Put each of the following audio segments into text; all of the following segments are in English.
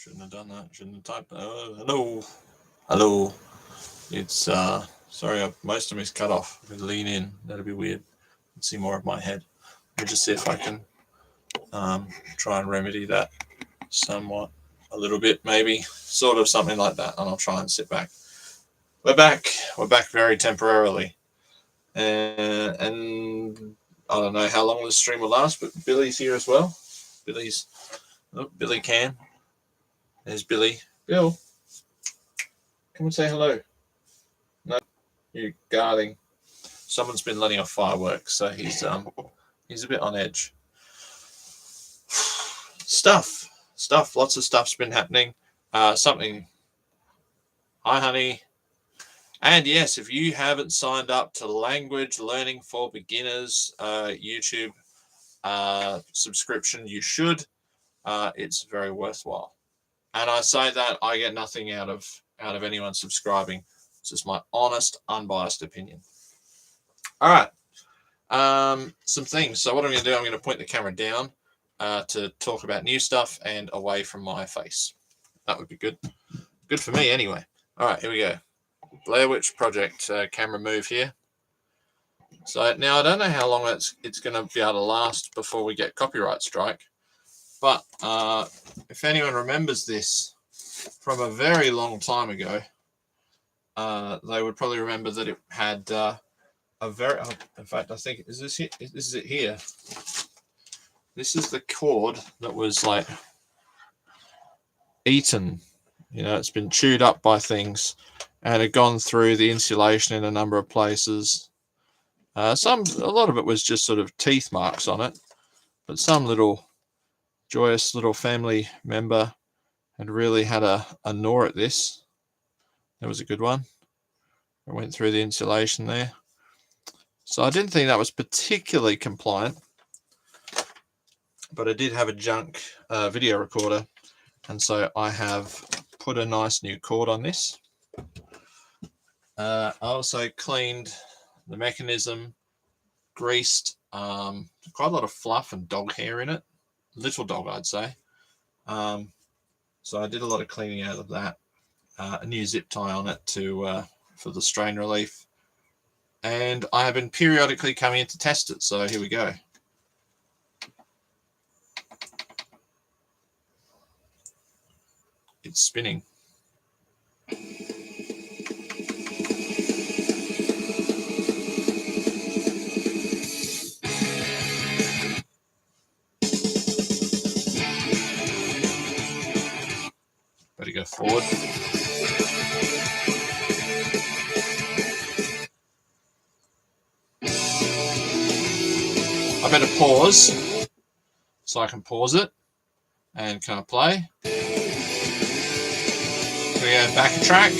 Shouldn't have done that. Shouldn't have typed. Hello. Hello. It's sorry, most of me is cut off. If I lean in, that'd be weird. Let's see more of my head. Let me just see if I can try and remedy that somewhat, a little bit, maybe, sort of something like that. And I'll try and sit back. We're back. We're back very temporarily, and I don't know how long the stream will last. But Billy's here as well. Billy can. There's Billy. Bill, come and say hello. No, you're guarding. Someone's been letting off fireworks, so he's a bit on edge. Stuff. Lots of stuff's been happening. Something. Hi, honey. And yes, if you haven't signed up to Language Learning for Beginners YouTube subscription, you should. It's very worthwhile. And I say that I get nothing out of anyone subscribing. It's just my honest, unbiased opinion. All right. Some things. So what I'm going to do, I'm going to point the camera down to talk about new stuff and away from my face. That would be good. Good for me anyway. All right, here we go. Blair Witch Project camera move here. So now I don't know how long it's going to be able to last before we get copyright strike. But if anyone remembers this from a very long time ago, they would probably remember that it had in fact, I think, is this it? This is it here. This is the cord that was like eaten. You know, it's been chewed up by things and had gone through the insulation in a number of places. A lot of it was just sort of teeth marks on it, but some little joyous little family member had really had a gnaw at this. That was a good one. I went through the insulation there. So I didn't think that was particularly compliant, but I did have a junk video recorder, and so I have put a nice new cord on this. I also cleaned the mechanism, greased, quite a lot of fluff and dog hair in it. Little dog, I'd say. So I did a lot of cleaning out of that. A new zip tie on it for the strain relief. And I have been periodically coming in to test it. So here we go. It's spinning. Better go forward. I better pause so I can pause it. And can I play? Can we go back a track?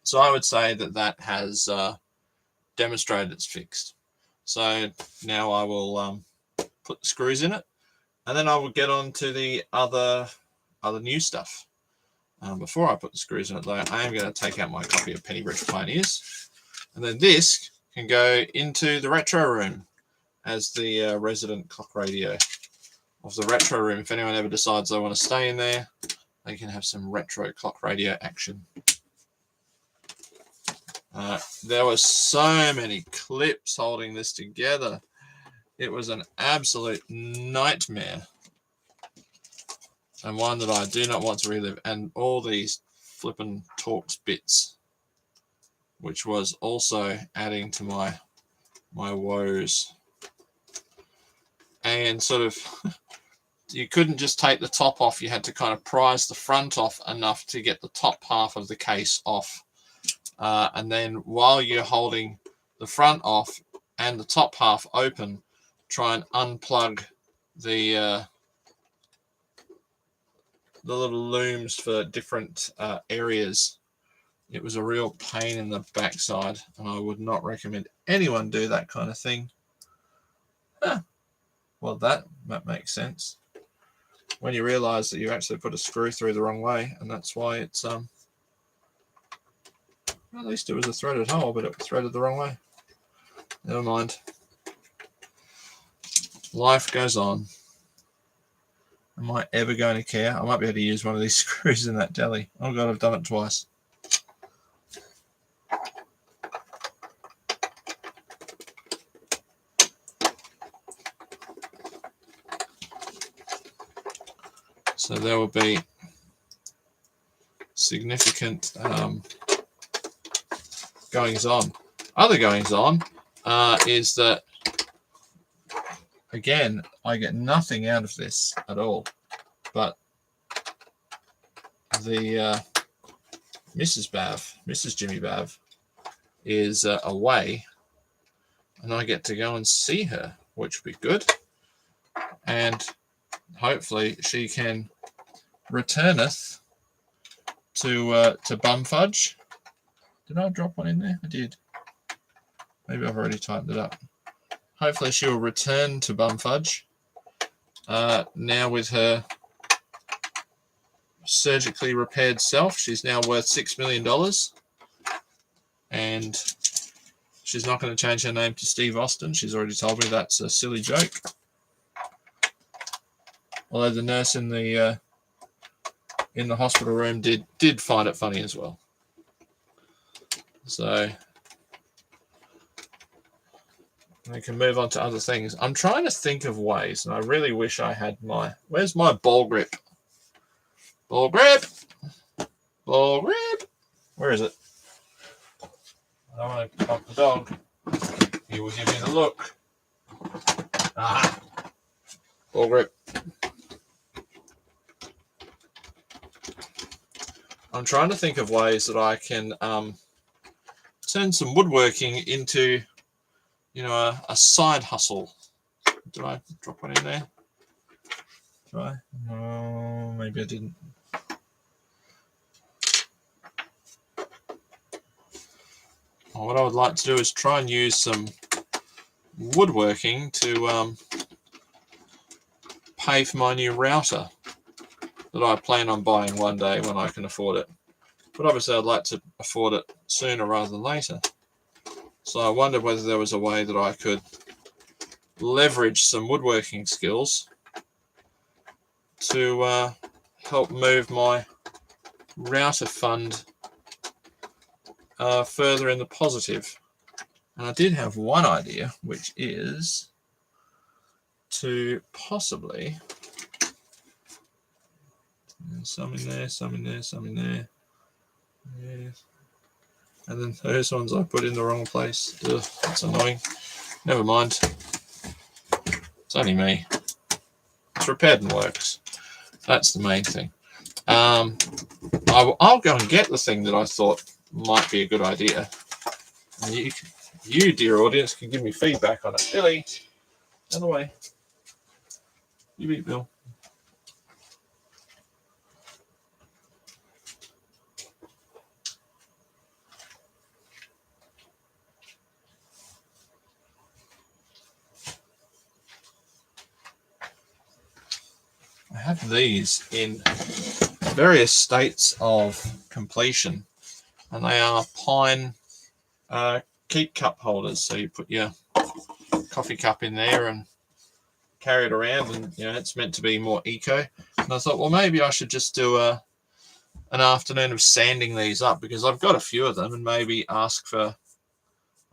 So I would say that has demonstrated it's fixed. So now I will put the screws in it, and then I will get on to the other new stuff. Before I put the screws in it, though, I am going to take out my copy of Penny Rich Pioneers, and then this can go into the retro room as the resident clock radio of the retro room. If anyone ever decides they want to stay in there, they can have some retro clock radio action. There were so many clips holding this together. It was an absolute nightmare, and one that I do not want to relive. And all these flippin' Torx bits, which was also adding to my woes. And sort of, you couldn't just take the top off. You had to kind of prise the front off enough to get the top half of the case off. And then while you're holding the front off and the top half open, try and unplug the little looms for different areas. It was a real pain in the backside, and I would not recommend anyone do that kind of thing. Well, that makes sense when you realize that you actually put a screw through the wrong way, and that's why it's at least it was a threaded hole, but it was threaded the wrong way. Never mind. Life goes on. Am I ever going to care? I might be able to use one of these screws in that deli. Oh God, I've done it twice. So there will be significant goings on. Other goings on is that, again, I get nothing out of this at all, but the Mrs. Jimmy Bav is away, and I get to go and see her, which would be good, and hopefully she can returneth to Bumfudge. Did I drop one in there? I did. Maybe I've already tightened it up. Hopefully she will return to Bumfudge now with her surgically repaired self. She's now worth $6 million, and she's not going to change her name to Steve Austin. She's already told me that's a silly joke. Although the nurse in the hospital room did find it funny as well. So we can move on to other things. I'm trying to think of ways, and I really wish I had my... Where's my ball grip? Ball grip! Ball grip! Where is it? I don't want to pump the dog. He will give me the look. Ah! Ball grip. I'm trying to think of ways that I can turn some woodworking into, you know, a side hustle. Did I drop one in there? Did I? No, maybe I didn't. Well, what I would like to do is try and use some woodworking to pay for my new router that I plan on buying one day when I can afford it. But obviously I'd like to afford it sooner rather than later. So I wondered whether there was a way that I could leverage some woodworking skills to help move my router fund further in the positive. And I did have one idea, which is to possibly... some in there, some in there, some in there. Yeah. And then those ones I put in the wrong place. Ugh, that's annoying. Never mind. It's only me. It's repaired and works. That's the main thing. I'll go and get the thing that I thought might be a good idea. And you, dear audience, can give me feedback on it. Billy, out of the way. You beat Bill. I have these in various states of completion, and they are pine keep cup holders. So you put your coffee cup in there and carry it around, and you know it's meant to be more eco. And I thought, well, maybe I should just do an afternoon of sanding these up, because I've got a few of them, and maybe ask for,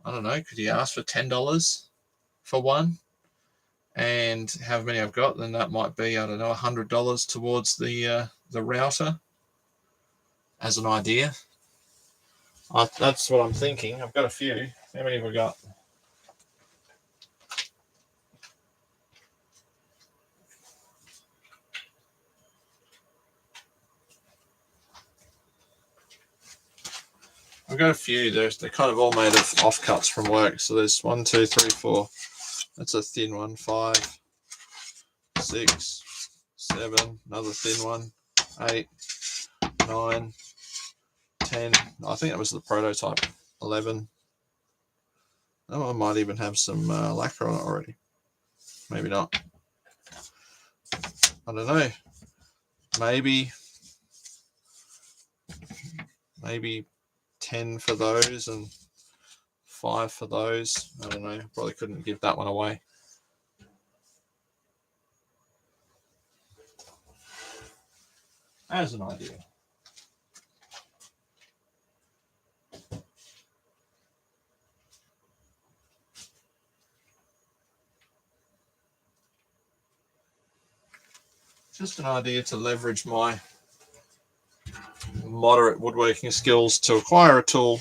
I don't know, could you ask for $10 for one? And however many I've got, then that might be, I don't know, $100 towards the router as an idea. That's what I'm thinking. I've got a few. How many have we got? I've got a few. They're kind of all made of offcuts from work. So there's 1, 2, 3, 4. That's a thin one. 5, 6, 7. Another thin one. 8, 9, 10. I think that was the prototype. 11. Oh, I might even have some lacquer on it already. Maybe not. I don't know. Maybe 10 for those and 5 for those. I don't know. Probably couldn't give that one away. as an idea. Just an idea to leverage my moderate woodworking skills to acquire a tool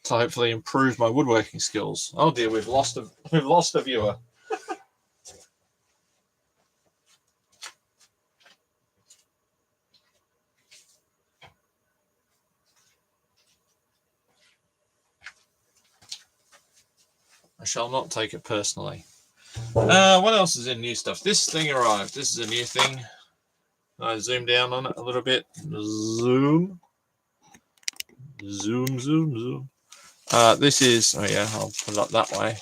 to hopefully improve my woodworking skills. Oh dear, we've lost a viewer. I shall not take it personally. What else is in new stuff? This thing arrived. This is a new thing. I zoom down on it a little bit. Zoom. This is, oh yeah, I'll put it up that way.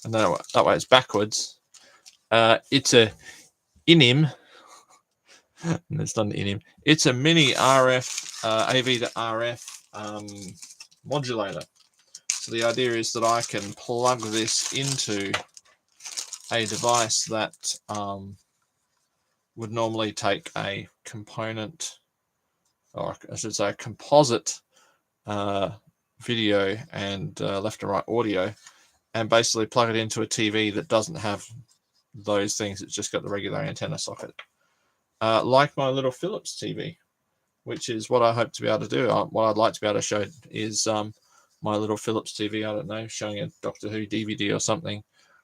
And then that way it's backwards. It's a Inim. It's not an Inim. It's a mini RF, AV to RF modulator. So the idea is that I can plug this into a device that would normally take a component, or I should say a composite video and left and right audio, and basically plug it into a TV that doesn't have those things. It's just got the regular antenna socket, like my little Philips TV, which is what I hope to be able to do. What I'd like to be able to show is my little Philips TV, I don't know, showing a Doctor Who DVD or something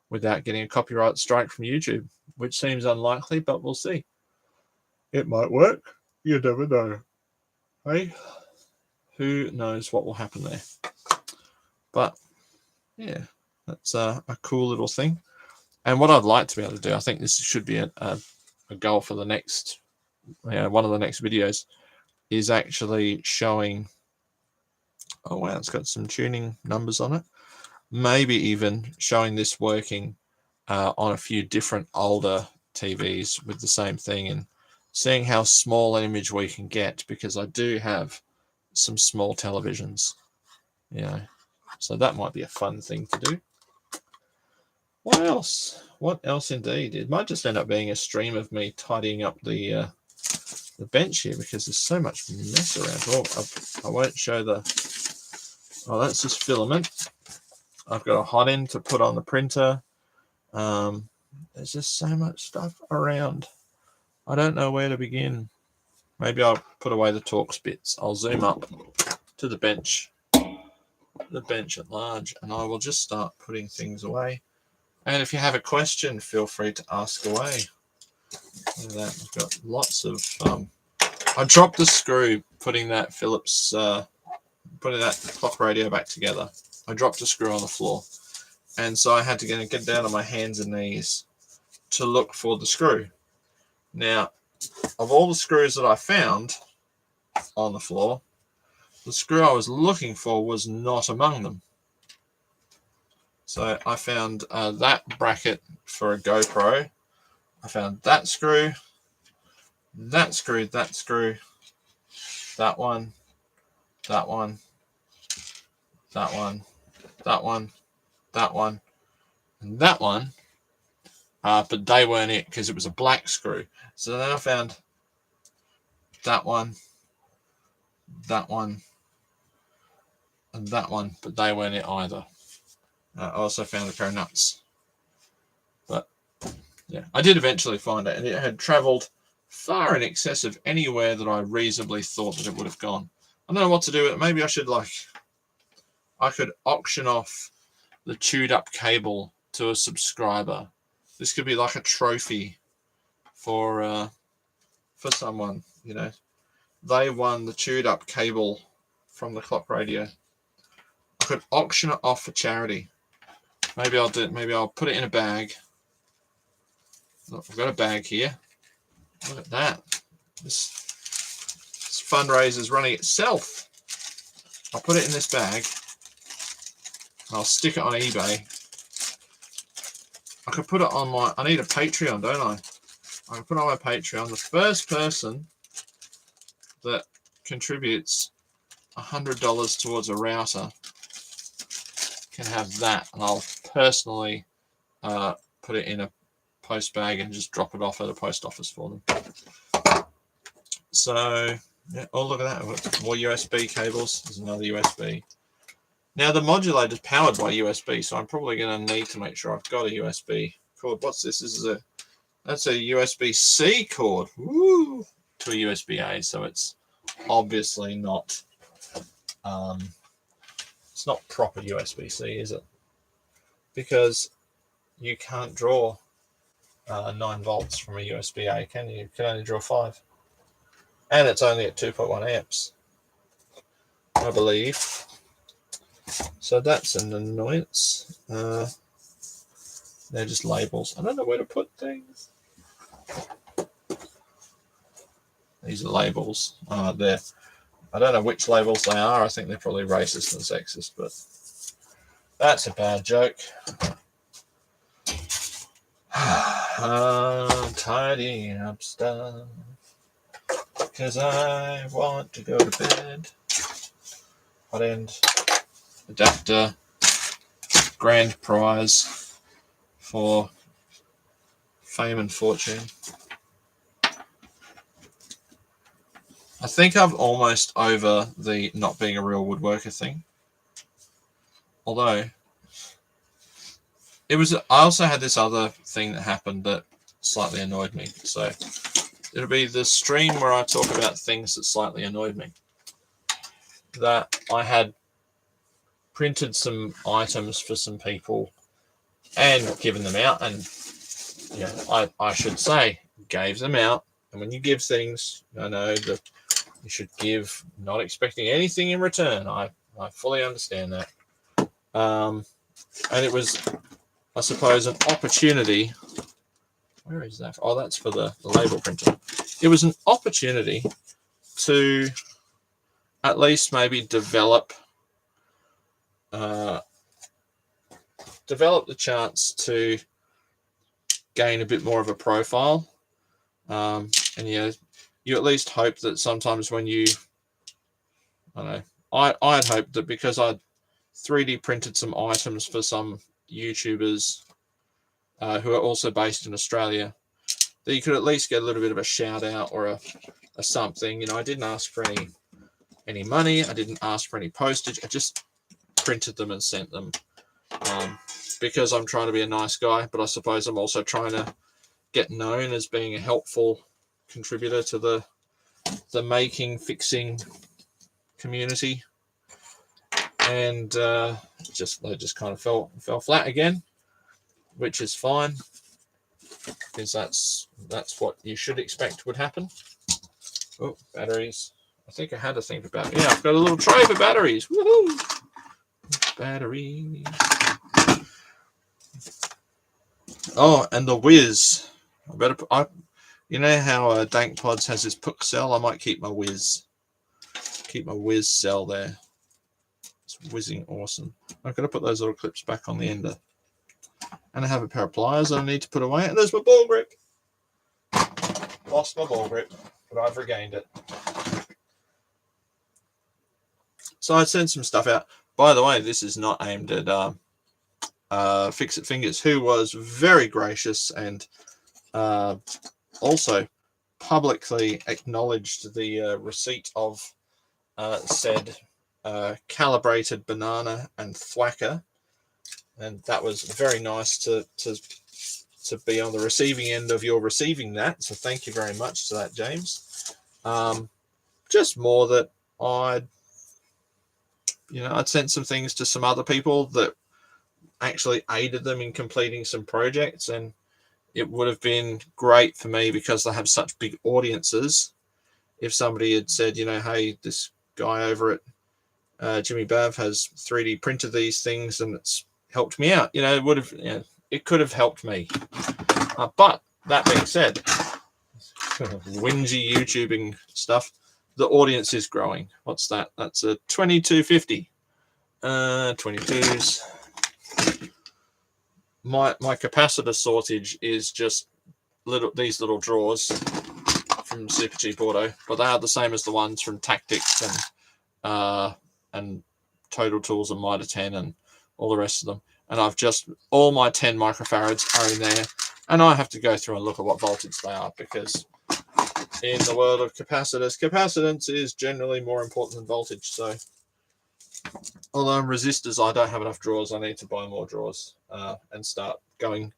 without getting a copyright strike from YouTube, which seems unlikely, but we'll see. It might work. You never know. Hey, who knows what will happen there? But yeah, that's a cool little thing. And what I'd like to be able to do, I think this should be a goal for the next, one of the next videos, is actually showing, oh wow, it's got some tuning numbers on it. Maybe even showing this working on a few different older TVs with the same thing, and seeing how small an image we can get, because I do have some small televisions, so that might be a fun thing to do. What else? What else indeed? It might just end up being a stream of me tidying up the bench here, because there's so much mess around. Well, I won't show the, that's just filament. I've got a hot end to put on the printer. There's just so much stuff around. I don't know where to begin. Maybe I'll put away the Torx bits. I'll zoom up to the bench at large, and I will just start putting things away. And if you have a question, feel free to ask away. Look at that. I've got lots of... I dropped the screw putting that Philips... putting that clock radio back together. I dropped a screw on the floor. And so I had to get down on my hands and knees to look for the screw. Now, of all the screws that I found on the floor, the screw I was looking for was not among them. So I found that bracket for a GoPro. I found that screw, that screw, that screw, that one, that one, that one, that one, that one, and that one. But they weren't it, because it was a black screw. So then I found that one, and that one, but they weren't it either. I also found a pair of nuts. But yeah, I did eventually find it, and it had travelled far in excess of anywhere that I reasonably thought that it would have gone. I don't know what to do with it. Maybe I should, I could auction off the chewed up cable to a subscriber. This could be like a trophy for someone, They won the chewed up cable from the clock radio. I could auction it off for charity. Maybe I'll do it. Maybe I'll put it in a bag. Look, I've got a bag here. Look at that. This fundraiser's running itself. I'll put it in this bag. I'll stick it on eBay. I could put it on I need a Patreon, don't I? I can put it on my Patreon. The first person that contributes $100 towards a router can have that, and I'll personally put it in a post bag and just drop it off at a post office for them. So Yeah. Oh, look at that. We've got more USB cables. There's another USB. Now the modulator is powered by USB, so I'm probably going to need to make sure I've got a USB cord. What's this? That's a USB-C cord. Woo! To a USB-A, so it's obviously not it's not proper USB-C, is it? Because you can't draw 9 volts from a USB-A, can you? You can only draw 5. And it's only at 2.1 amps, I believe. So that's an annoyance. They're just labels. I don't know where to put things. These are labels. They're, I don't know which labels they are. I think they're probably racist and sexist, but that's a bad joke. Tidying up stuff because I want to go to bed. Hot end adapter, grand prize for fame and fortune. I think I'm almost over the not being a real woodworker thing. Although I also had this other thing that happened that slightly annoyed me. So it'll be the stream where I talk about things that slightly annoyed me. That I had printed some items for some people and given them out, and I should say gave them out. And when you give things, I know that you should give not expecting anything in return. I fully understand that. And it was, I suppose, an opportunity. Where is that? Oh, that's for the label printer. It was an opportunity to at least maybe develop the chance to gain a bit more of a profile. And you at least hope that sometimes when you, I don't know, I'd hoped that because I'd 3D printed some items for some YouTubers who are also based in Australia, that you could at least get a little bit of a shout out or a something. I didn't ask for any money. I didn't ask for any postage. I just printed them and sent them because I'm trying to be a nice guy, but I suppose I'm also trying to get known as being a helpful contributor to the making, fixing community. And they just kind of fell flat again, which is fine, because that's what you should expect would happen. Oh, batteries. I think I had to think about it. Yeah, I've got a little tray for batteries. Woohoo! Batteries. Oh, and the whiz. You know how Dank Pods has his Puck cell? I might keep my whiz cell there. It's whizzing awesome. I've got to put those little clips back on the ender. And I have a pair of pliers that I need to put away. And there's my ball grip. Lost my ball grip, but I've regained it. So I sent some stuff out. By the way, this is not aimed at Fix It Fingers, who was very gracious and also publicly acknowledged the receipt of said calibrated banana and thwacker. And that was very nice to be on the receiving end of your receiving that. So thank you very much to that, James. Just more that I'd sent some things to some other people that actually aided them in completing some projects, and it would have been great for me because they have such big audiences. If somebody had said, hey, this guy over at Jimmy Bav has 3D printed these things and it's helped me out, it would have, it could have helped me. But that being said, whingy YouTubing stuff, the audience is growing. What's that? That's a 2250. 22s. My capacitor sortage is just these little drawers from Super Cheap Auto, but they are the same as the ones from Tactics and Total Tools and Mitre 10 and all the rest of them. And I've just, all my 10 microfarads are in there, and I have to go through and look at what voltage they are, because in the world of capacitors. Capacitance is generally more important than voltage. So, although in resistors, I don't have enough drawers, I need to buy more drawers and start going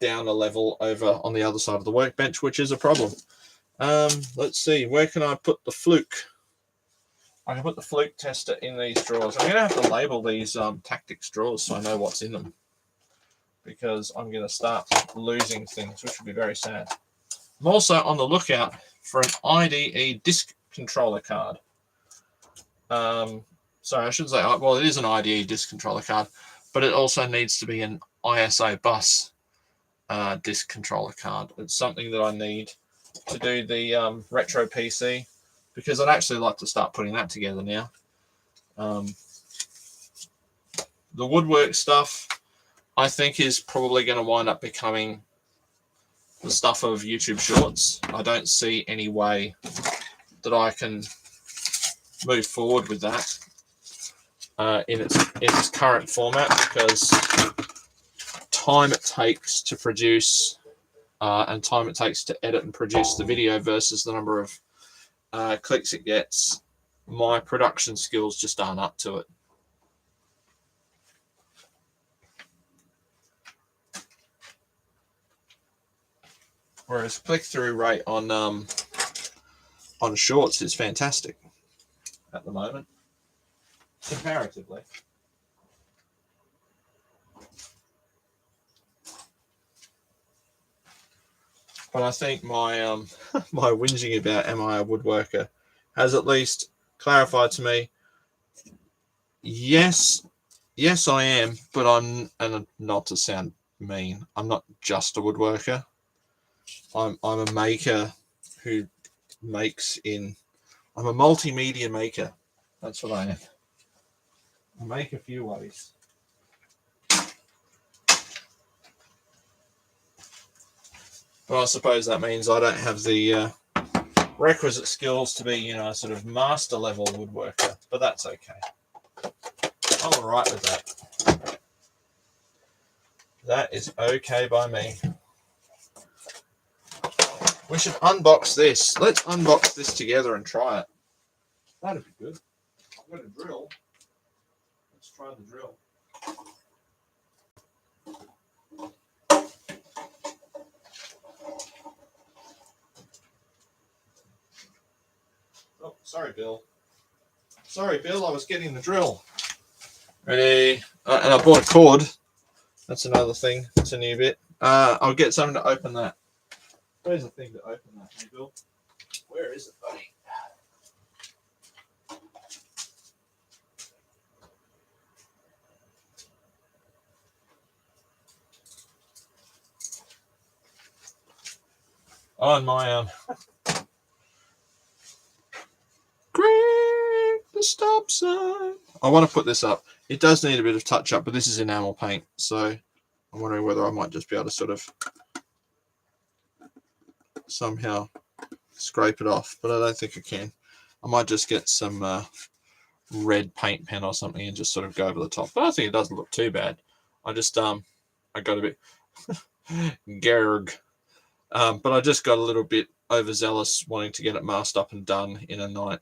down a level over on the other side of the workbench, which is a problem. Let's see, where can I put the fluke? I can put the fluke tester in these drawers. I'm going to have to label these tactics drawers so I know what's in them, because I'm going to start losing things, which would be very sad. I'm also on the lookout for an IDE disk controller card. Sorry, I should say, well, it is an IDE disk controller card, but it also needs to be an ISO bus disk controller card. It's something that I need to do the retro PC, because I'd actually like to start putting that together now. The woodwork stuff, I think, is probably going to wind up becoming the stuff of YouTube Shorts. I don't see any way that I can move forward with that in its current format, because time it takes to produce and time it takes to edit and produce the video versus the number of clicks it gets, my production skills just aren't up to it. Whereas click-through rate on Shorts is fantastic at the moment, comparatively. But I think my my whinging about am I a woodworker has at least clarified to me, yes I am, but I'm, and not to sound mean, I'm not just a woodworker. I'm a maker who makes in, I'm a multimedia maker. That's what I am. I make a few ways. But I suppose that means I don't have the requisite skills to be, you know, a sort of master level woodworker, but that's okay. I'm all right with that. That is okay by me. We should unbox this. Let's unbox this together and try it. That'd be good. I've got a drill. Let's try the drill. Oh, sorry, Bill. Sorry, Bill, I was getting the drill. Ready? And I bought a cord. That's another thing. It's a new bit. I'll get something to open that. Where's the thing to open that, hey, Bill? Where is it, buddy? On my Greg, the stop sign. I want to put this up. It does need a bit of touch up, but this is enamel paint, so I'm wondering whether I might just be able to sort of somehow scrape it off, but I don't think I can. I might just get some red paint pen or something and just sort of go over the top. But I think it doesn't look too bad. I just I got a bit gerg. But I just got a little bit overzealous wanting to get it masked up and done in a night.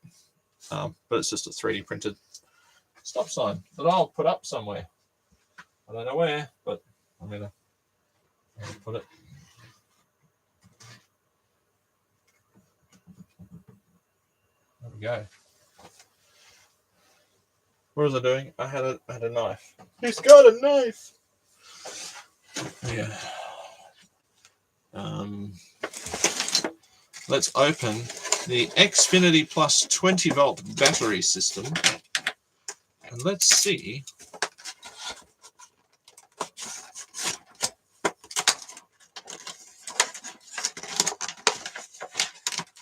But it's just a 3D printed stop sign that I'll put up somewhere. I don't know where, but I'm gonna put it. There we go. What was I doing? I had a knife. He's got a knife. Yeah. Let's open the Xfinity Plus 20 volt battery system, and let's see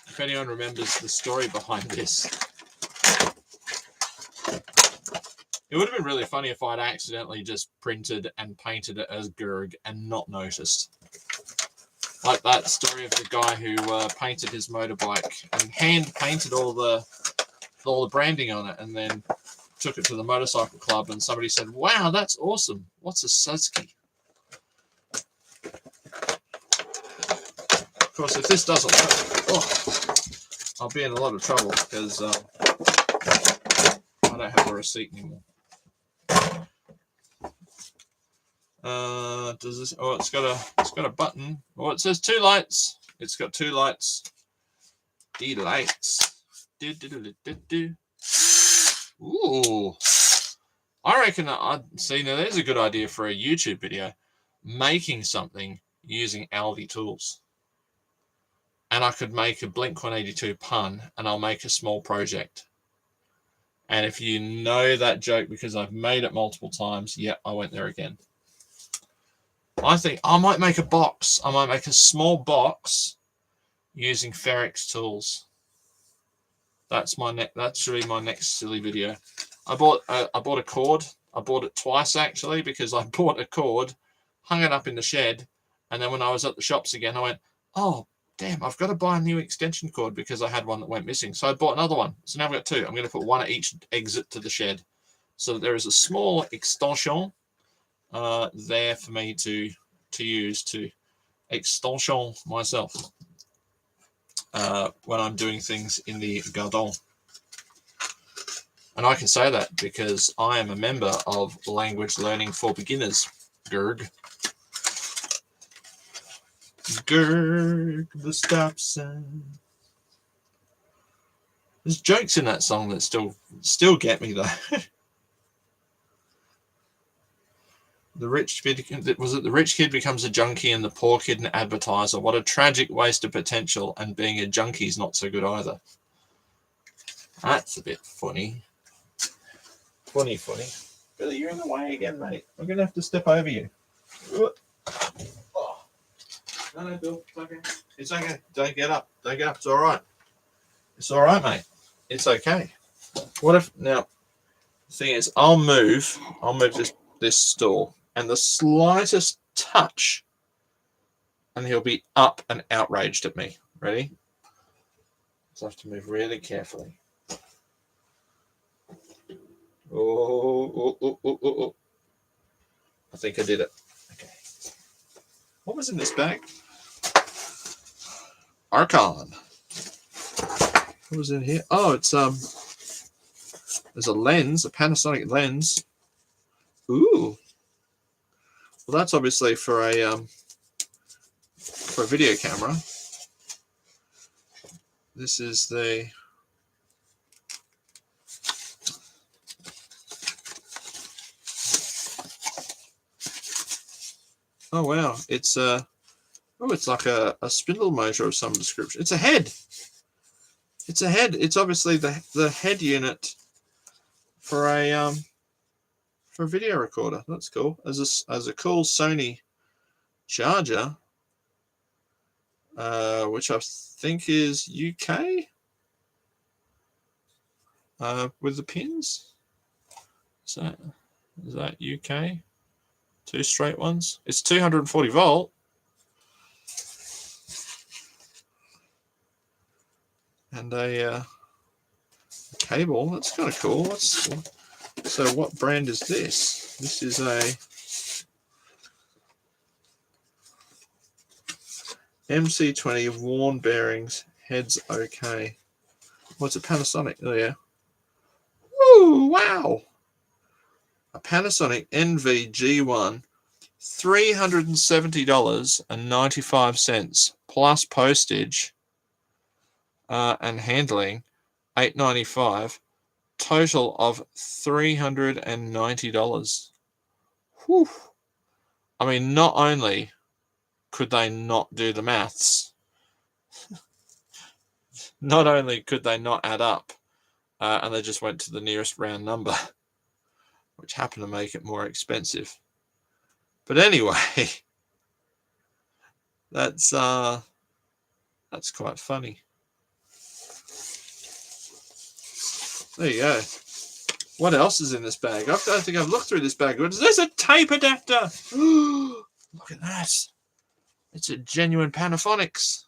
if anyone remembers the story behind this. It would have been really funny if I'd accidentally just printed and painted it as Gerg and not noticed. Like that story of the guy who painted his motorbike and hand painted all the branding on it, and then took it to the motorcycle club, and somebody said, "Wow, that's awesome. What's a Suzuki?" course, if this doesn't work, I'll be in a lot of trouble because I don't have the receipt anymore. Does this? Oh, it's got a button. Oh, it says 2 lights. It's got 2 lights. D lights. Ooh. I reckon I'd see now. There's a good idea for a YouTube video, making something using Aldi tools. And I could make a Blink 182 pun, and I'll make a small project. And if you know that joke because I've made it multiple times, yeah, I went there again. I think I might make a box. I might make a small box using Ferrex tools. That's really my next silly video. I bought a cord. I bought it twice actually because I bought a cord, hung it up in the shed, and then when I was at the shops again, I went, oh damn, I've got to buy a new extension cord because I had one that went missing. So I bought another one. So now I've got 2. I'm going to put one at each exit to the shed, so that there is a small extension there for me to use to extension myself when I'm doing things in the garden. And I can say that because I am a member of Language Learning for Beginners, GERG. GERG, the stop sign. There's jokes in that song that still get me though. The rich kid becomes a junkie and the poor kid an advertiser. What a tragic waste of potential, and being a junkie's not so good either. That's a bit funny. Funny. Billy, you're in the way again, mate. I'm going to have to step over you. Oh. No, Bill. It's okay. It's okay. Don't get up. It's all right. It's all right, mate. It's okay. What if now? The thing is, I'll move this stool, and the slightest touch, and he'll be up and outraged at me. Ready? So I have to move really carefully. Oh. I think I did it. Okay. What was in this bag? Archon. What was in here? Oh, it's there's a lens, a Panasonic lens. Ooh. Well, that's obviously for a video camera. This is the oh wow, it's it's like a spindle motor of some description. It's a head. It's obviously the head unit for a video recorder. That's cool. As a cool Sony charger, which I think is UK, with the pins. Is that UK? 2 straight ones. It's 240 volt. And a cable. That's kind of cool. So what brand is this? This is a MC20 worn bearings. Heads okay. What's a Panasonic? Oh yeah. Woo! Wow. A Panasonic NVG1, $370.95 plus postage and handling, $8.95. Total of $390. Whew. I mean, not only could they not do the maths, not only could they not add up, and they just went to the nearest round number, which happened to make it more expensive. But anyway, that's quite funny. There you go. What else is in this bag? I don't think I've looked through this bag. There's a tape adapter. Look at that. It's a genuine Panasonics.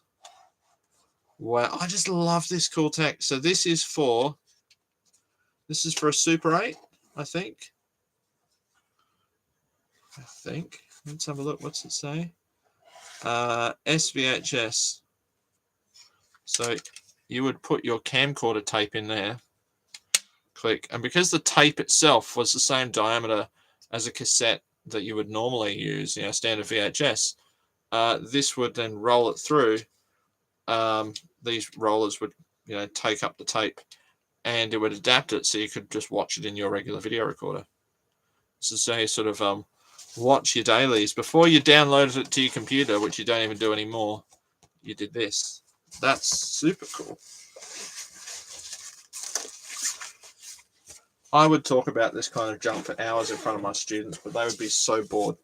Wow, I just love this cool tech. So this is for a Super 8, I think. Let's have a look. What's it say? SVHS. So you would put your camcorder tape in there, click, and because the tape itself was the same diameter as a cassette that you would normally use, standard VHS, this would then roll it through. These rollers would, take up the tape, and it would adapt it so you could just watch it in your regular video recorder. This is how you sort of watch your dailies. Before you downloaded it to your computer, which you don't even do anymore, you did this. That's super cool. I would talk about this kind of junk for hours in front of my students, but they would be so bored.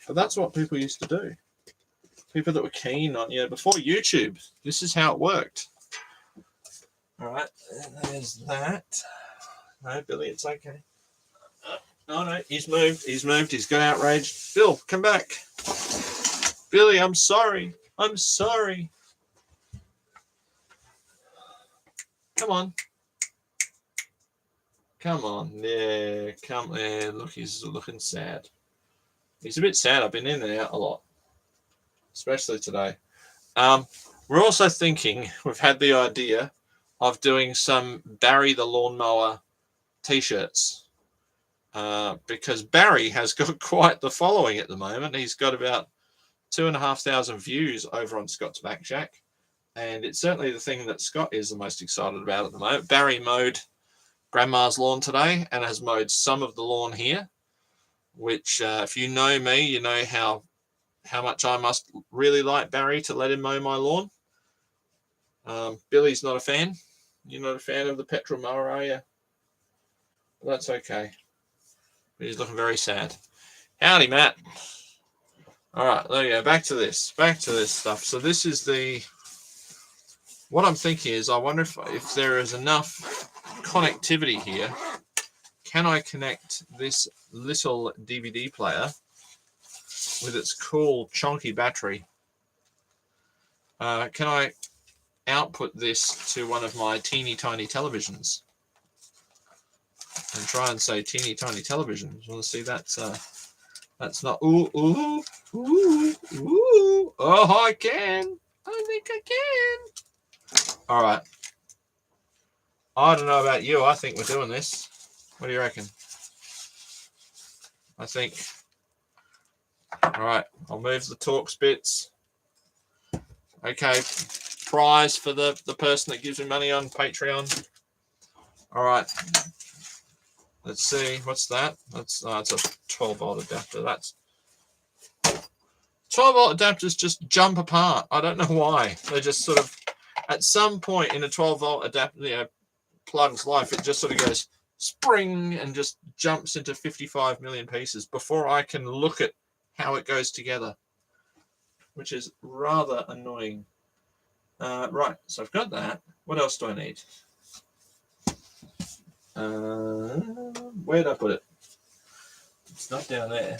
But that's what people used to do. People that were keen on, before YouTube, this is how it worked. All right, there's that. No, Billy, it's okay. No, he's moved. He's got outraged. Bill, come back. Billy, I'm sorry. I'm sorry. Come on. Come on. Yeah, come there. Look, he's looking sad. He's a bit sad. I've been in and out a lot, especially today. We're also thinking, we've had the idea of doing some Barry the Lawnmower t-shirts. Because Barry has got quite the following at the moment. He's got about 2,500 views over on Scott's Back Shack. And it's certainly the thing that Scott is the most excited about at the moment. Barry mowed Grandma's lawn today and has mowed some of the lawn here, which if you know me, you know how much I must really like Barry to let him mow my lawn. Billy's not a fan. You're not a fan of the petrol mower, are you? Well, that's okay. He's looking very sad. Howdy, Matt. All right, there you go. Back to this stuff. So this is what I'm thinking is, I wonder if there is enough connectivity here. Can I connect this little DVD player with its cool chunky battery? Can I output this to one of my teeny tiny televisions? And try and say teeny tiny television. You want to see that's not ooh. Oh, I can. I think I can. All right. I don't know about you. I think we're doing this. What do you reckon? I think. All right. I'll move the Torx bits. Okay. Prize for the person that gives me money on Patreon. All right. Let's see. What's that? It's a 12-volt adapter. 12-volt adapters just jump apart. I don't know why. They just sort of, at some point in a 12-volt adapter, plug's life, it just sort of goes spring and just jumps into 55 million pieces before I can look at how it goes together, which is rather annoying. Right, so I've got that. What else do I need? Where did I put it? It's not down there.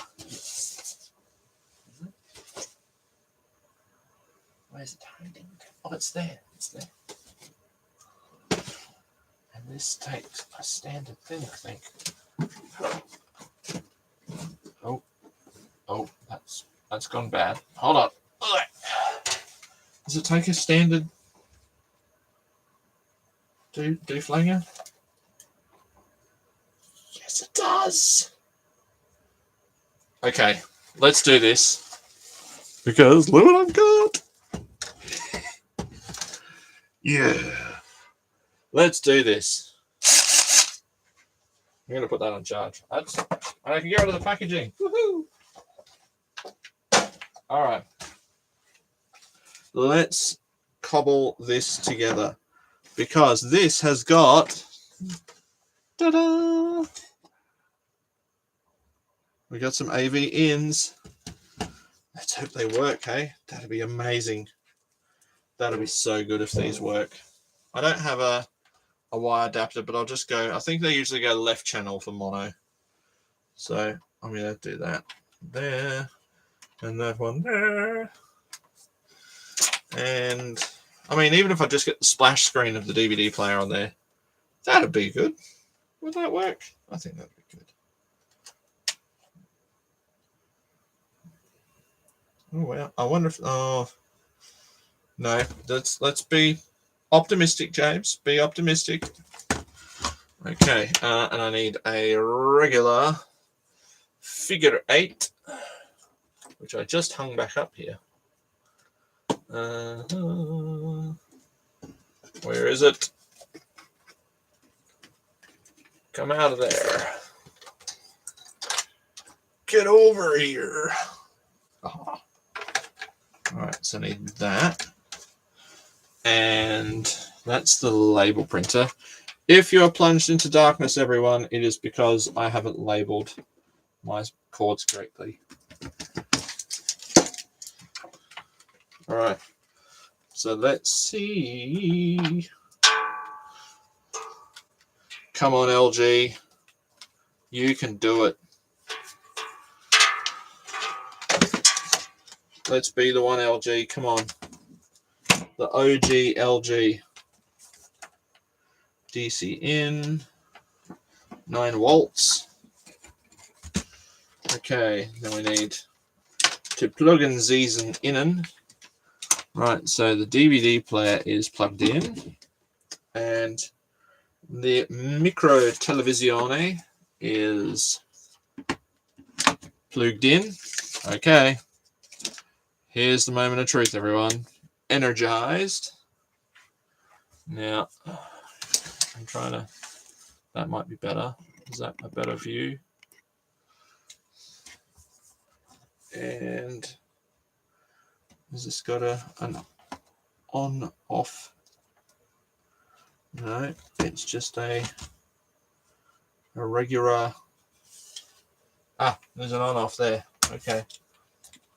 Where's it hiding? Oh, it's there. It's there. And this takes a standard thing, I think. Oh, that's gone bad. Hold on. Does it take a standard deflanger? Yes, it does. Okay, let's do this. Because look what I've got. Yeah. Let's do this. I'm going to put that on charge. I can get rid of the packaging. Woohoo! All right. Let's cobble this together. Because this has got... Ta-da! We got some AV ins. Let's hope they work, hey? That'd be amazing. That'd be so good if these work. I don't have a wire adapter, but I'll just go... I think they usually go left channel for mono. So I'm going to do that there. And that one there. And, I mean, even if I just get the splash screen of the DVD player on there, that'd be good. Would that work? I think that'd be good. Oh, well, I wonder if... Oh, No, let's be optimistic, James. Be optimistic. Okay, and I need a regular figure 8, which I just hung back up here. Where is it? Come out of there. Get over here. Oh. All right, so I need that. And that's the label printer. If you're plunged into darkness, everyone, it is because I haven't labeled my cords correctly. All right, so let's see. Come on, LG. You can do it. Let's be the one, LG. Come on. The OG LG. DC in. 9 volts. Okay, then we need to plug in these in. Right, so the DVD player is plugged in. And the micro televisione is plugged in. Okay. Here's the moment of truth, everyone. Energized. Now, I'm trying to... That might be better. Is that a better view? And has this got an on-off? No, it's just a regular... Ah, there's an on-off there. Okay.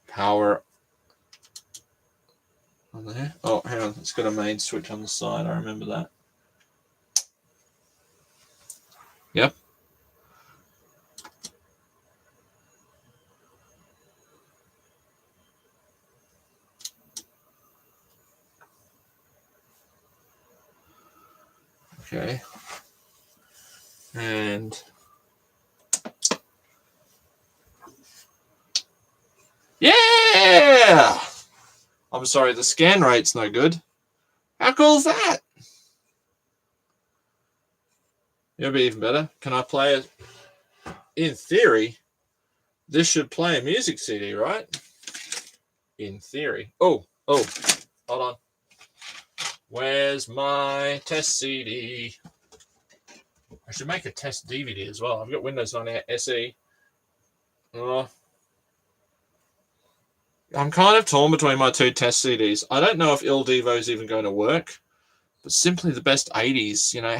Power on there. Oh, hang on. It's got a main switch on the side. I remember that. Yep. Okay. And yeah! I'm sorry, the scan rate's no good. How cool is that? It'll be even better. Can I play it? In theory, this should play a music CD, right? In theory. Oh, hold on. Where's my test CD? I should make a test DVD as well. I've got Windows 98 SE. I'm kind of torn between my 2 test CDs. I don't know if Il Divo is even going to work, but Simply the Best 80s, you know,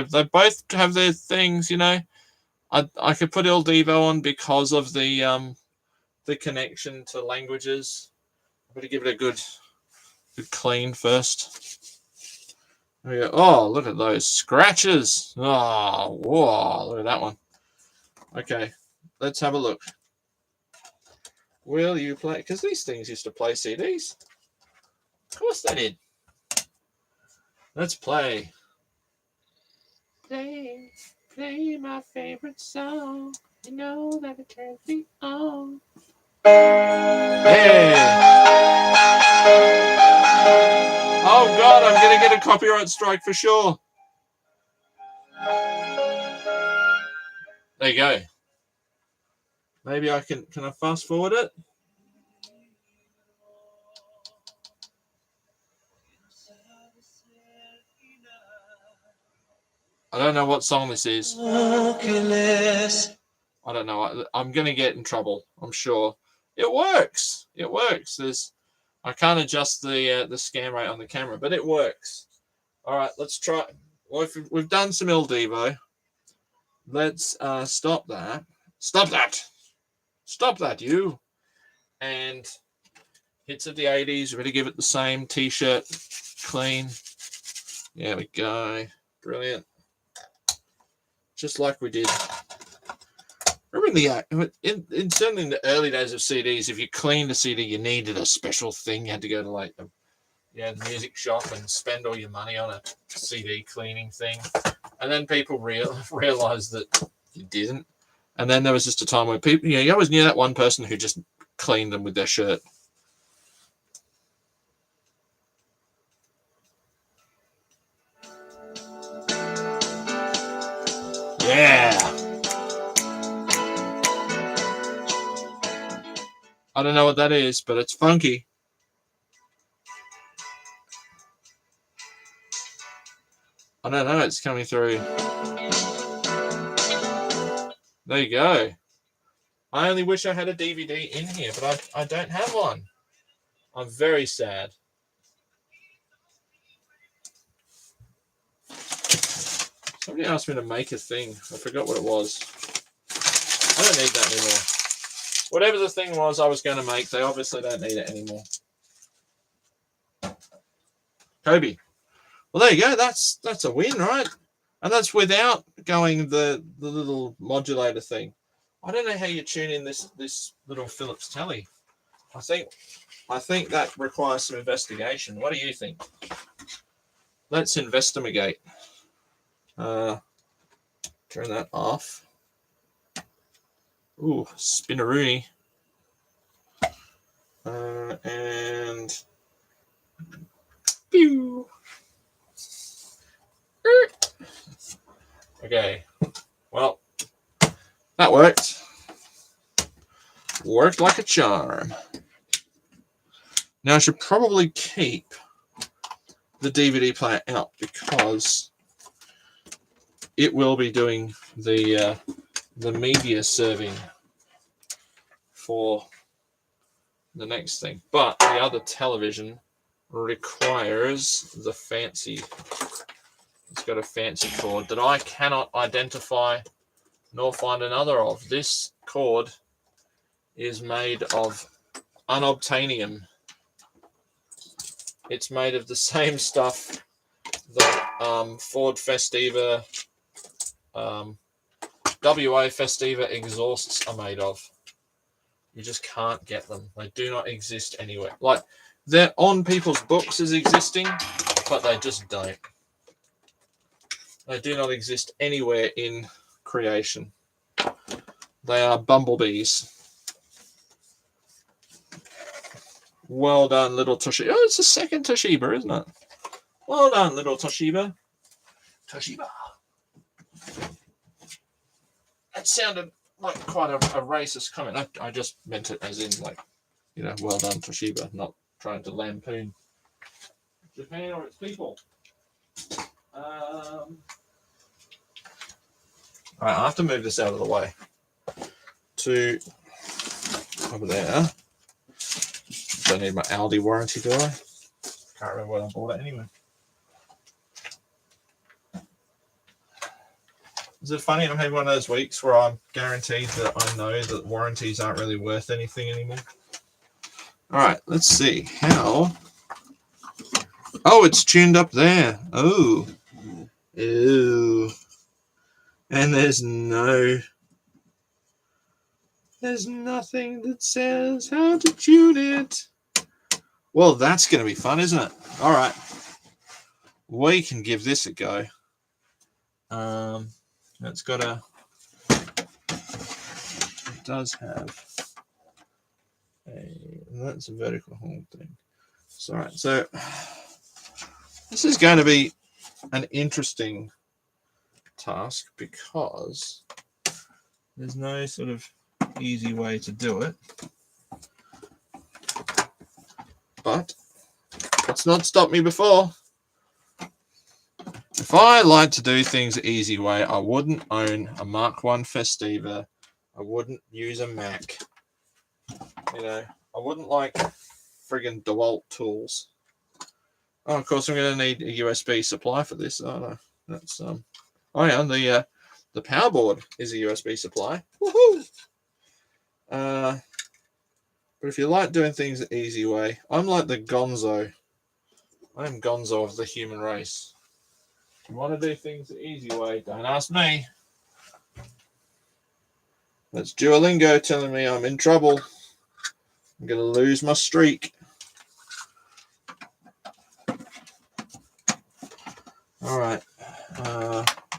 they both have their things, you know. I could put Il Divo on because of the connection to languages. I'm going to give it a good clean first. There we go. Oh, look at those scratches. Oh, whoa, look at that one. Okay, let's have a look. Will you play? Because these things used to play CDs. Of course they did. Let's play. Play my favorite song. You know that it turns me on. Hey! Oh God, I'm gonna get a copyright strike for sure. There you go. Maybe I can I fast forward it? I don't know what song this is. I don't know. I'm going to get in trouble, I'm sure. It works. It works. I can't adjust the scan rate on the camera, but it works. All right, let's try. Well, we've done some Il Divo. Let's stop that. Stop that. Stop that, you. And hits of the 80s. We're going to give it the same T-shirt. Clean. There we go. Brilliant. Just like we did. Remember certainly in the early days of CDs, if you cleaned a CD, you needed a special thing. You had to go to like the music shop and spend all your money on a CD cleaning thing. And then people realized that you didn't. And then there was just a time where people, you always knew that one person who just cleaned them with their shirt. I don't know what that is, but it's funky. I don't know. It's coming through. There you go. I only wish I had a DVD in here, but I don't have one. I'm very sad. Somebody asked me to make a thing. I forgot what it was. I don't need that anymore. Whatever the thing was I was going to make, they obviously don't need it anymore. Kobe. Well, there you go. That's a win, right? And that's without going the little modulator thing. I don't know how you tune in this little Philips telly. I think that requires some investigation. What do you think? Let's investigate. Turn that off. Ooh, spinneroonie. And pew. Okay. Well, that worked. Worked like a charm. Now I should probably keep the DVD player out because it will be doing the media serving for the next thing. But the other television requires the fancy. It's got a fancy cord that I cannot identify nor find another of. This cord is made of unobtainium. It's made of the same stuff that Ford Festiva, WA Festiva exhausts are made of. You just can't get them. They do not exist anywhere. Like, they're on people's books as existing, but they just don't. They do not exist anywhere in creation. They are bumblebees. Well done, little Toshiba. Oh, it's the second Toshiba, isn't it? Well done, little Toshiba. Toshiba. That sounded like quite a racist comment. I just meant it as in, like, you know, well done, Toshiba, not trying to lampoon Japan or its people. All right, I have to move this out of the way to over there. Don't need my Aldi warranty, do I? Can't remember when I bought it anyway. Is it funny I'm having one of those weeks where I'm guaranteed that I know that warranties aren't really worth anything anymore? All right, let's see how. Oh, it's tuned up there. Oh. Ew. And there's nothing that says how to tune it. Well, that's going to be fun, isn't it? All right. We can give this a go. It's got a... It does have a... That's a vertical hold thing. All right, so this is going to be an interesting task because there's no sort of easy way to do it. But it's not stopped me before. If I like to do things the easy way, I wouldn't own a Mark I Festiva. I wouldn't use a Mac. You know, I wouldn't like friggin' DeWalt tools. Oh, of course, I'm going to need a USB supply for this. Oh, no. That's, oh, yeah, the power board is a USB supply. Woohoo! But if you like doing things the easy way, I'm like the gonzo. I'm gonzo of the human race. If you want to do things the easy way, don't ask me. That's Duolingo telling me I'm in trouble. I'm going to lose my streak. All right.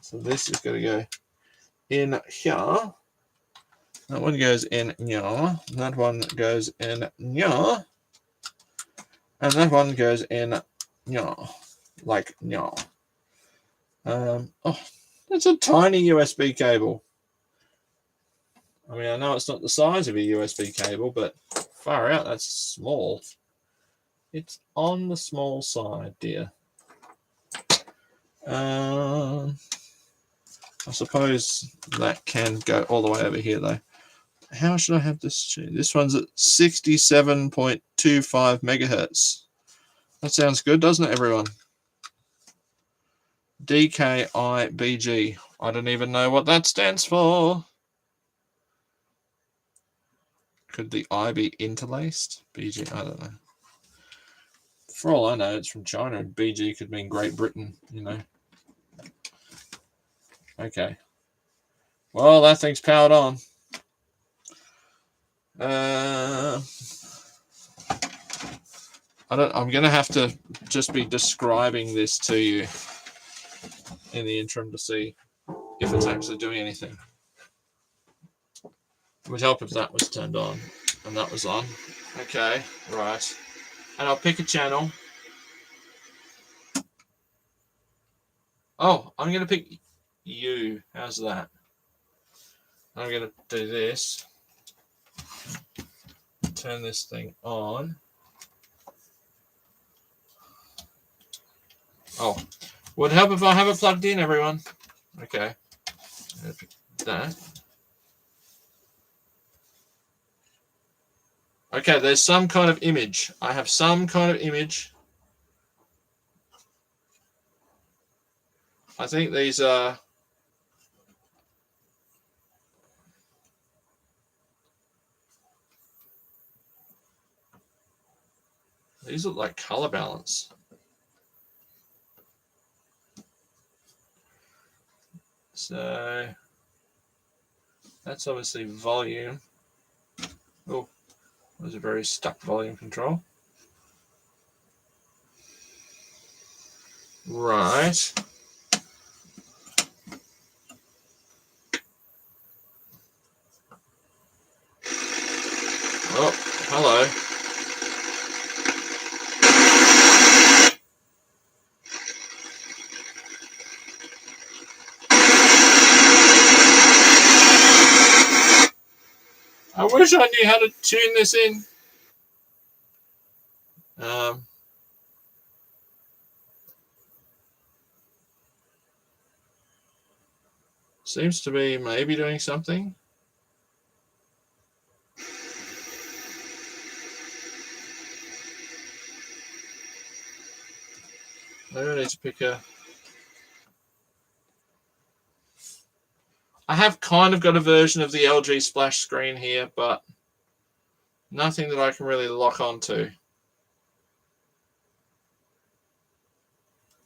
So this is going to go in here. That one goes in here. That one goes in here. And that one goes in here. Like here. Oh, that's a tiny USB cable. I mean, I know it's not the size of a USB cable, but Far out, that's small. It's on the small side, dear. I suppose that can go all the way over here, though. How should I have this? This one's at 67.25 megahertz. That sounds good, doesn't it, everyone? DKIBG. I don't even know what that stands for. Could the I be interlaced? BG, I don't know. For all I know, it's from China, and BG could mean Great Britain, you know. Okay. Well, that thing's powered on. I'm going to have to just be describing this to you in the interim to see if it's actually doing anything. It would help if that was turned on and that was on. Okay, right. And I'll pick a channel. Oh, I'm going to pick you. How's that? I'm going to do this. Turn this thing on. Oh, would help if I have it plugged in, everyone. Okay. That. Okay, there's some kind of image. I have some kind of image. I think these are... These look like color balance. So that's obviously volume. Oh, there's a very stuck volume control. Right. Oh, hello. I wish I knew how to tune this in. Seems to be maybe doing something. Maybe I need to pick a... I have kind of got a version of the LG splash screen here, but nothing that I can really lock onto.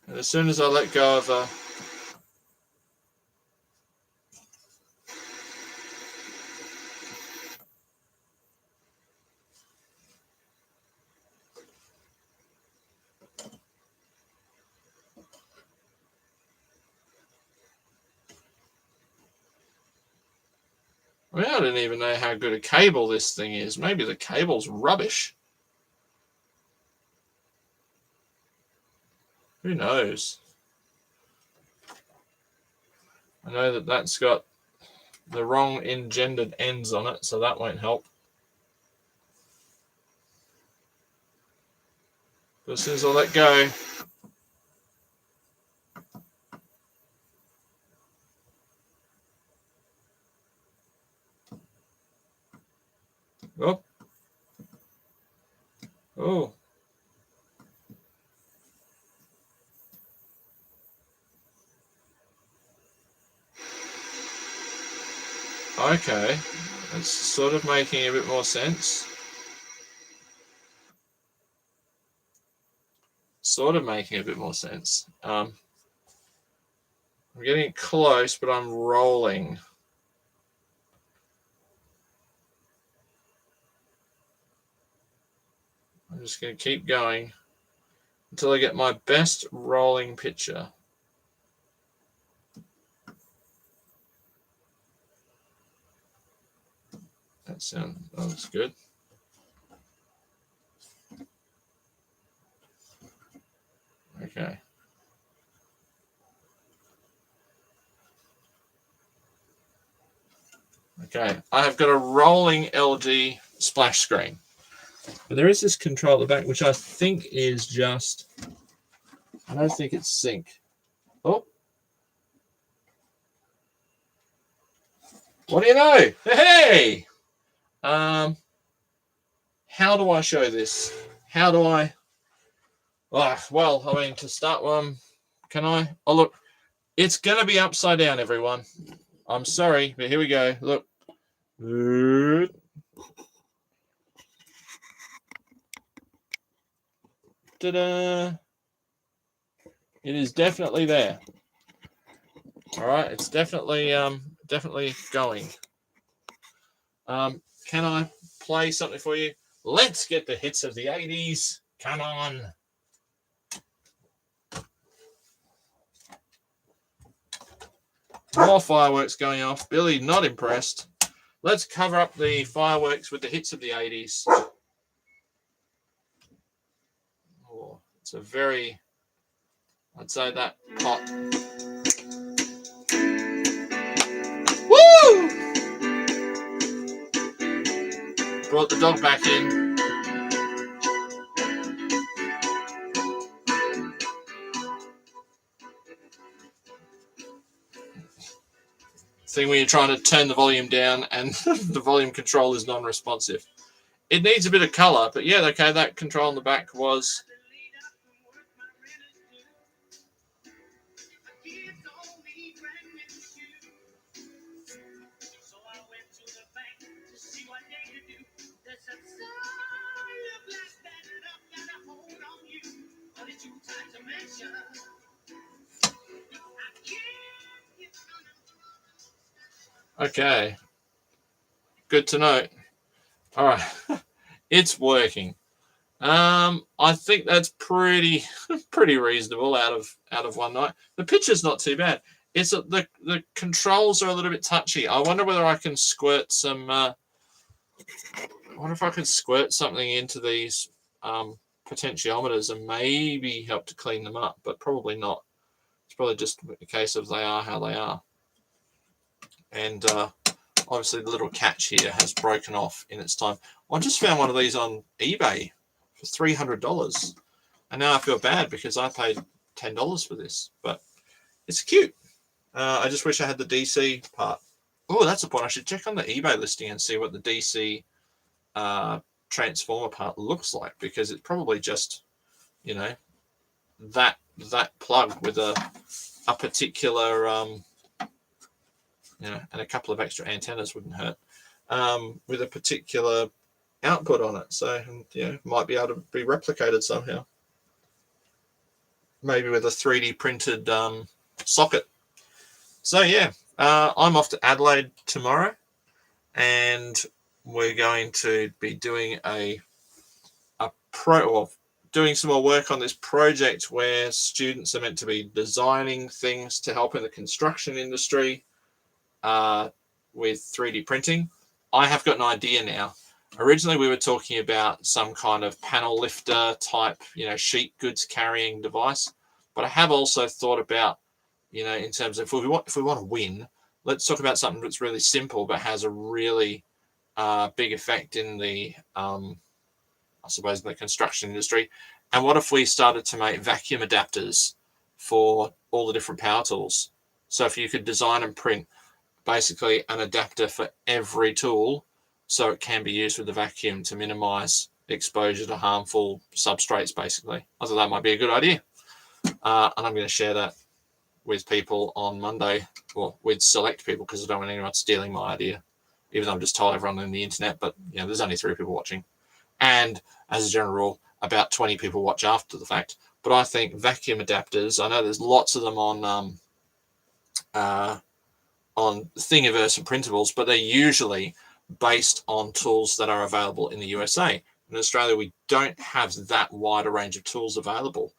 And as soon as I let go of a... I mean, I don't even know how good a cable this thing is. Maybe the cable's rubbish. Who knows? I know that that's got the wrong engendered ends on it, so that won't help. But as soon as I let go... Oh. Oh. Okay. It's sort of making a bit more sense. Sort of making a bit more sense. I'm getting close, but I'm rolling. I'm just going to keep going until I get my best rolling picture. That looks good. Okay. Okay, I have got a rolling LG splash screen. But there is this control at the back, which I think is just, I don't think it's sync. Oh. What do you know? Hey! How do I show this? How do I? Well, I mean, to start one, can I? Oh, look, it's going to be upside down, everyone. I'm sorry, but here we go. Look. Ta-da! It is definitely there. All right, it's definitely going. Can I play something for you? Let's get the hits of the 80s. Come on. More fireworks going off. Billy not impressed. Let's cover up the fireworks with the hits of the 80s. Oh, it's a very, I'd say that hot. Woo! Brought the dog back in. Thing when you're trying to turn the volume down and the volume control is non-responsive. It needs a bit of color, but yeah, okay, that control on the back was. Okay. Good to know. All right. It's working. I think that's pretty reasonable out of one night. The picture's not too bad. It's the controls are a little bit touchy. I wonder whether I can squirt some. I wonder if I could squirt something into these potentiometers and maybe help to clean them up, but probably not. It's probably just a case of they are how they are. And obviously the little catch here has broken off in its time. I just found one of these on eBay for $300, and now I feel bad because I paid $10 for this, but it's cute. I just wish I had the DC part. Oh, that's a point. I should check on the eBay listing and see what the DC transformer part looks like, because it's probably just, you know, that plug with a particular you know, and a couple of extra antennas wouldn't hurt, with a particular output on it. So, you know, might be able to be replicated somehow. Maybe with a 3D printed socket. So, yeah, I'm off to Adelaide tomorrow, and we're going to be doing doing some more work on this project where students are meant to be designing things to help in the construction industry with 3D printing. I have got an idea now. Originally, we were talking about some kind of panel lifter type, you know, sheet goods carrying device. But I have also thought about, you know, in terms of if we want to win, let's talk about something that's really simple but has a really big effect in the, I suppose, in the construction industry. And what if we started to make vacuum adapters for all the different power tools? So if you could design and print basically an adapter for every tool, so it can be used with the vacuum to minimize exposure to harmful substrates, basically. I thought that might be a good idea. And I'm going to share that with people on Monday, or with select people, because I don't want anyone stealing my idea, even though I'm just told everyone on the internet, but you know, there's only 3 people watching. And as a general rule, about 20 people watch after the fact. But I think vacuum adapters, I know there's lots of them on Thingiverse and Printables, but they're usually based on tools that are available in the USA. In Australia, we don't have that wide a range of tools available.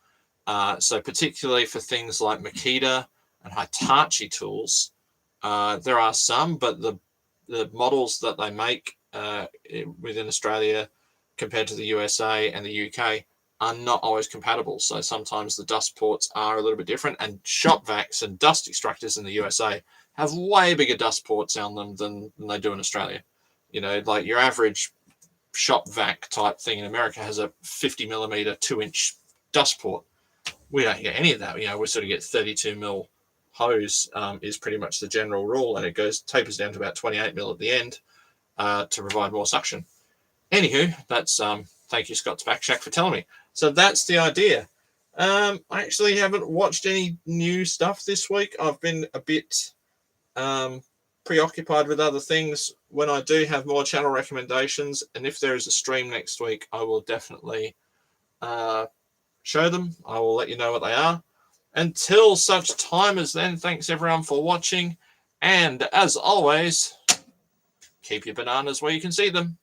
So particularly for things like Makita and Hitachi tools, there are some, but the models that they make within Australia compared to the USA and the UK are not always compatible. So sometimes the dust ports are a little bit different, and shop vacs and dust extractors in the USA have way bigger dust ports on them than they do in Australia. You know, like your average shop vac type thing in America has a 50 millimeter 2-inch dust port. We don't get any of that. You know, we sort of get 32 mil hose is pretty much the general rule, and it tapers down to about 28 mil at the end to provide more suction. Anywho, that's thank you, Scott's Back Shack, for telling me. So that's the idea. I actually haven't watched any new stuff this week. I've been a bit preoccupied with other things. When I do have more channel recommendations, and if there is a stream next week, I will definitely show them. I will let you know what they are. Until such time as then, thanks everyone for watching. And as always, keep your bananas where you can see them.